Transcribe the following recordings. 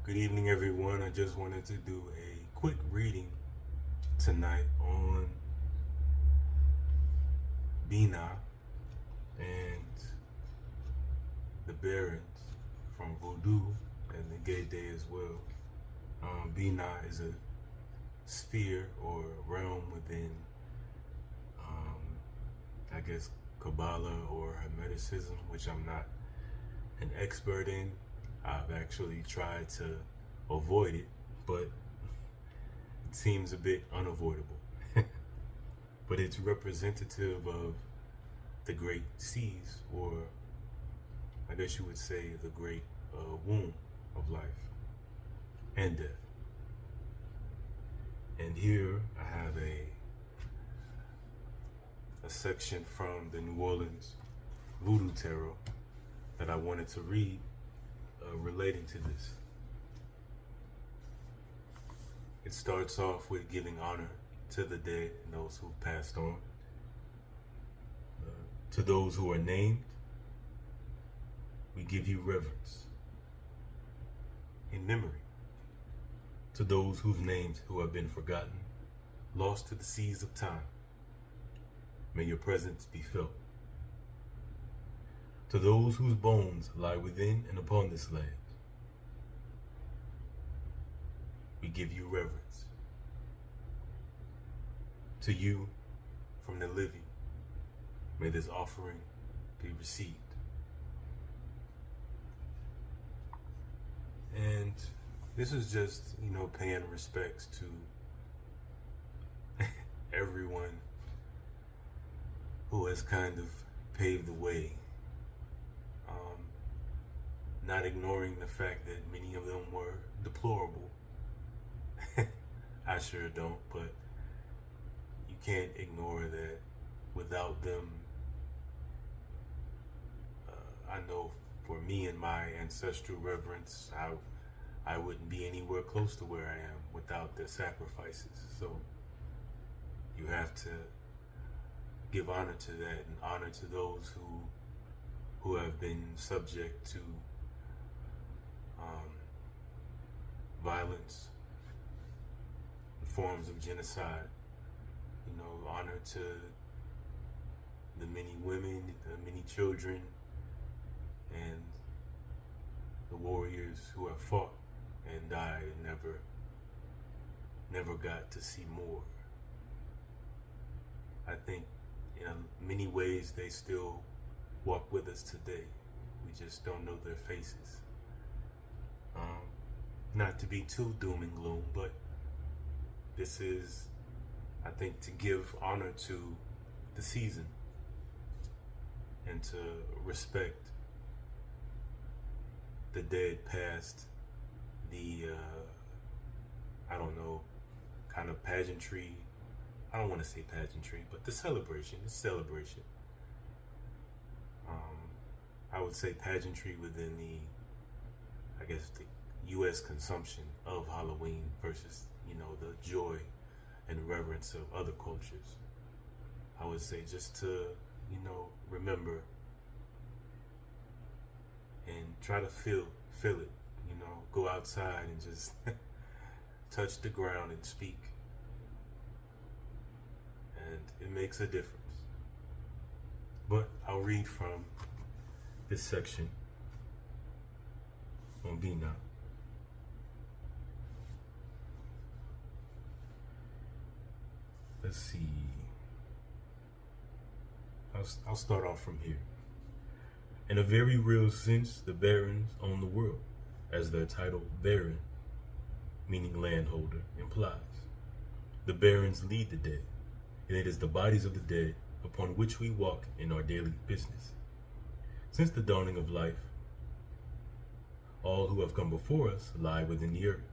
Good evening, everyone. I just wanted to do a quick reading tonight on Bina and the Barons from Voodoo and the Gay Day as well. Bina is a sphere or realm within, I guess, Kabbalah or Hermeticism, which I'm not an expert in. I've actually tried to avoid it, but it seems a bit unavoidable. But it's representative of the great seas, or I guess you would say the great womb of life and death. And here I have a section from the New Orleans Voodoo Tarot that I wanted to read relating to this. It starts off with giving honor to the dead and those who've passed on. To those who are named, we give you reverence in memory. To those whose names who have been forgotten, lost to the seas of time, may your presence be felt. To those whose bones lie within and upon this land, we give you reverence. To you, from the living, may this offering be received. And this is just, paying respects to everyone who has kind of paved the way. Not ignoring the fact that many of them were deplorable. I sure don't, but you can't ignore that without them. I know for me and my ancestral reverence, I wouldn't be anywhere close to where I am without their sacrifices. So you have to give honor to that and honor to those who have been subject to violence, forms of genocide. Honor to the many women, the many children, and the warriors who have fought and died and never got to see more. I think in many ways they still walk with us today. We just don't know their faces. Not to be too doom and gloom, but this is, I think, to give honor to the season and to respect the dead past, the, kind of pageantry. I don't want to say pageantry, but the celebration. It's celebration. I would say pageantry within the U.S. consumption of Halloween versus, the joy and reverence of other cultures. I would say just to, remember and try to feel it, go outside and just touch the ground and speak. And it makes a difference. But I'll read from this section on Bina. Let's see. I'll start off from here. In a very real sense, the barons own the world, as their title baron, meaning landholder, implies. The barons lead the dead, and it is the bodies of the dead upon which we walk in our daily business. Since the dawning of life, all who have come before us lie within the earth.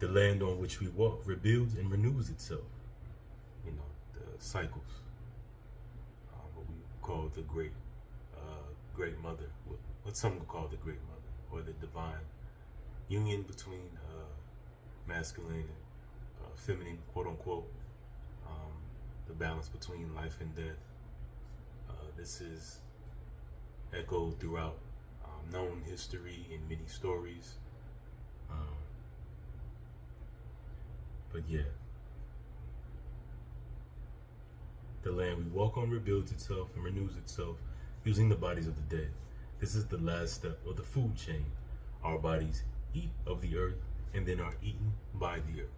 The land on which we walk rebuilds and renews itself. The cycles, what we call the great mother, what some would call the great mother, or the divine union between masculine and feminine, quote unquote, the balance between life and death. This is echoed throughout known history in many stories. But yeah, the land we walk on rebuilds itself and renews itself using the bodies of the dead. This is the last step of the food chain. Our bodies eat of the earth and then are eaten by the earth.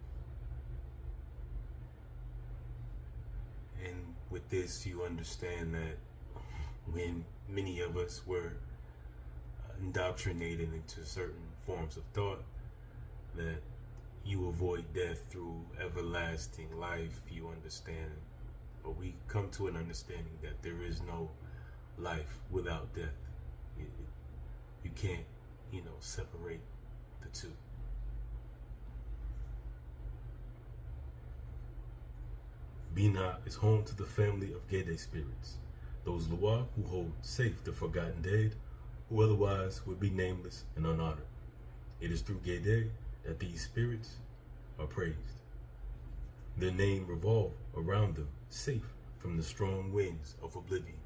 And with this, you understand that when many of us were indoctrinated into certain forms of thought, that you avoid death through everlasting life, you understand. But we come to an understanding that there is no life without death. You can't, separate the two. Binah is home to the family of Gede spirits, those Lua who hold safe the forgotten dead, who otherwise would be nameless and unhonored. It is through Gede that these spirits are praised. Their name revolve around them, safe from the strong winds of oblivion.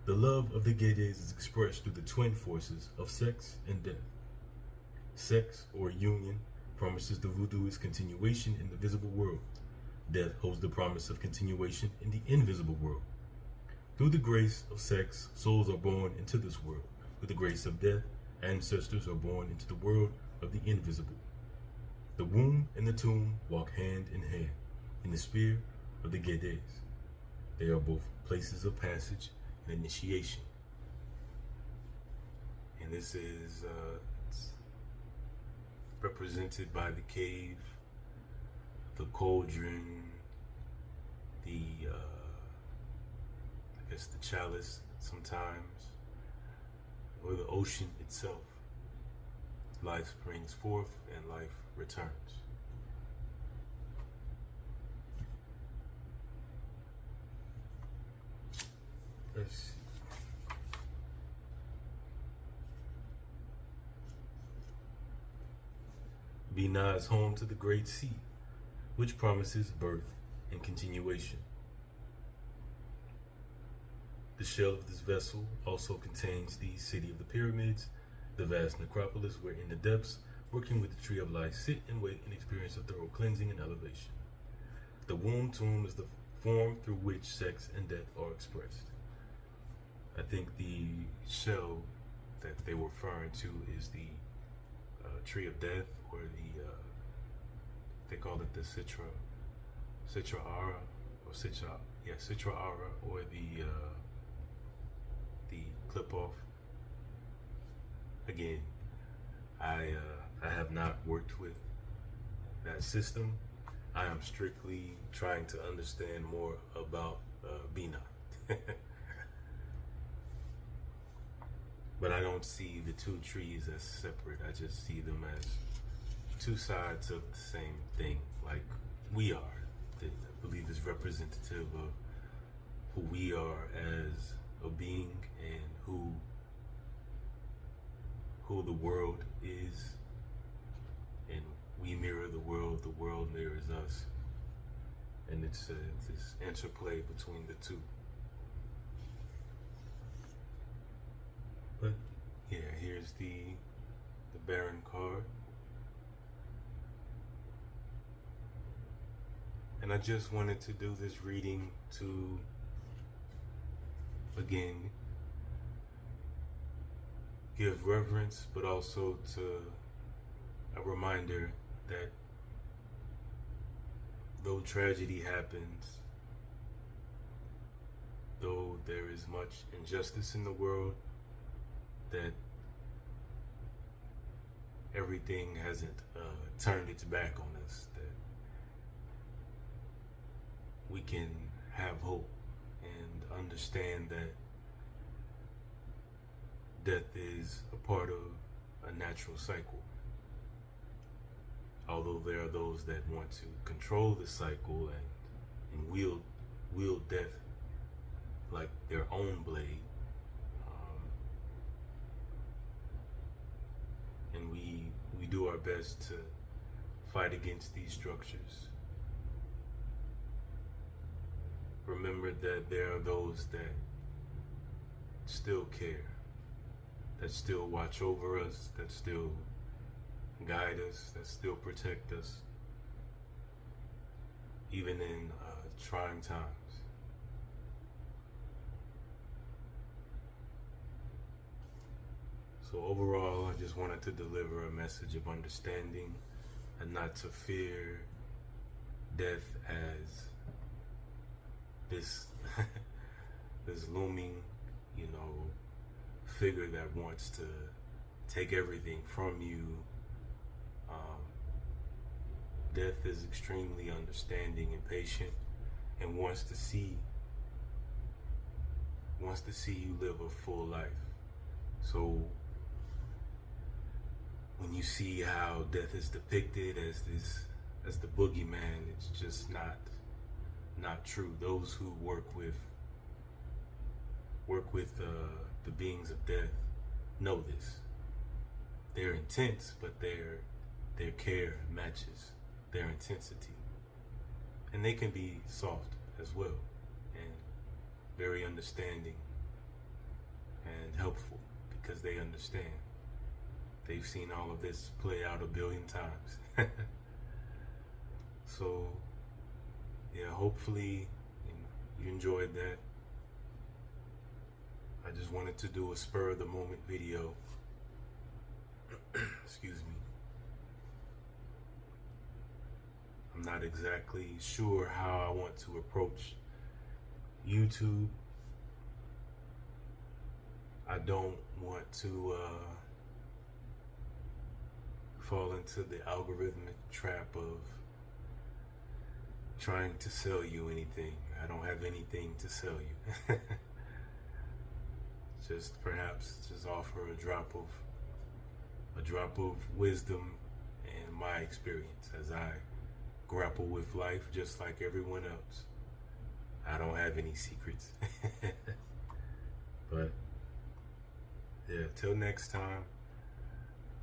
The love of the Gedes is expressed through the twin forces of sex and death. Sex, or union, promises the voodooist continuation in the visible world. Death holds the promise of continuation in the invisible world. Through the grace of sex, souls are born into this world. With the grace of death, ancestors are born into the world of the invisible. The womb and the tomb walk hand in hand in the sphere of the Gedes. They are both places of passage and initiation. And this is it's represented by the cave, the cauldron, the the chalice sometimes, or the ocean itself. Life springs forth and life returns. Let's see. Binah is home to the Great Sea, which promises birth and continuation. The shell of this vessel also contains the city of the pyramids, the vast necropolis where in the depths, working with the tree of life, sit and wait and experience a thorough cleansing and elevation. The womb tomb is the form through which sex and death are expressed. I think the shell that they were referring to is the tree of death, or they call it the Citra Ara, or Citra Ara, or the clip off. Again, I have not worked with that system. I am strictly trying to understand more about Binah. But I don't see the two trees as separate. I just see them as two sides of the same thing, like we are. I believe is representative of who we are as a being and who the world is. And we mirror the world mirrors us. And it's this interplay between the two. But yeah, here's the Baron card. And I just wanted to do this reading to, again, give reverence, but also to a reminder that though tragedy happens, though there is much injustice in the world, that everything hasn't turned its back on us, that we can have hope and understand that death is a part of a natural cycle. Although there are those that want to control the cycle and wield death like their own blade, and we do our best to fight against these structures. Remember that there are those that still care, that still watch over us, that still guide us, that still protect us. even in trying times. So overall, I just wanted to deliver a message of understanding and not to fear death as this this looming, figure that wants to take everything from you. Death is extremely understanding and patient, and wants to see you live a full life. So when you see how death is depicted as the boogeyman, it's just not true. Those who work with the beings of death know this. They're intense, but their care matches their intensity. And they can be soft as well, and very understanding and helpful, because they understand. They've seen all of this play out 1 billion times. So, yeah, hopefully you enjoyed that. I just wanted to do a spur of the moment video. Excuse me. I'm not exactly sure how I want to approach YouTube. I don't want to fall into the algorithmic trap of trying to sell you anything. I don't have anything to sell you. Perhaps offer a drop of wisdom and my experience as I grapple with life just like everyone else. I don't have any secrets. But yeah, till next time,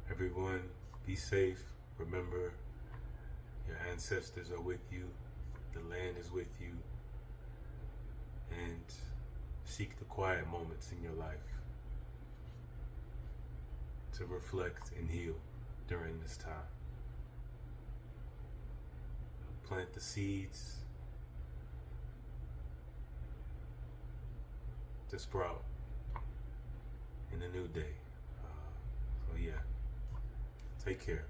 everyone, be safe. Remember, your ancestors are with you, the land is with you, and seek the quiet moments in your life to reflect and heal during this time. Plant the seeds to sprout in a new day. So yeah, take care.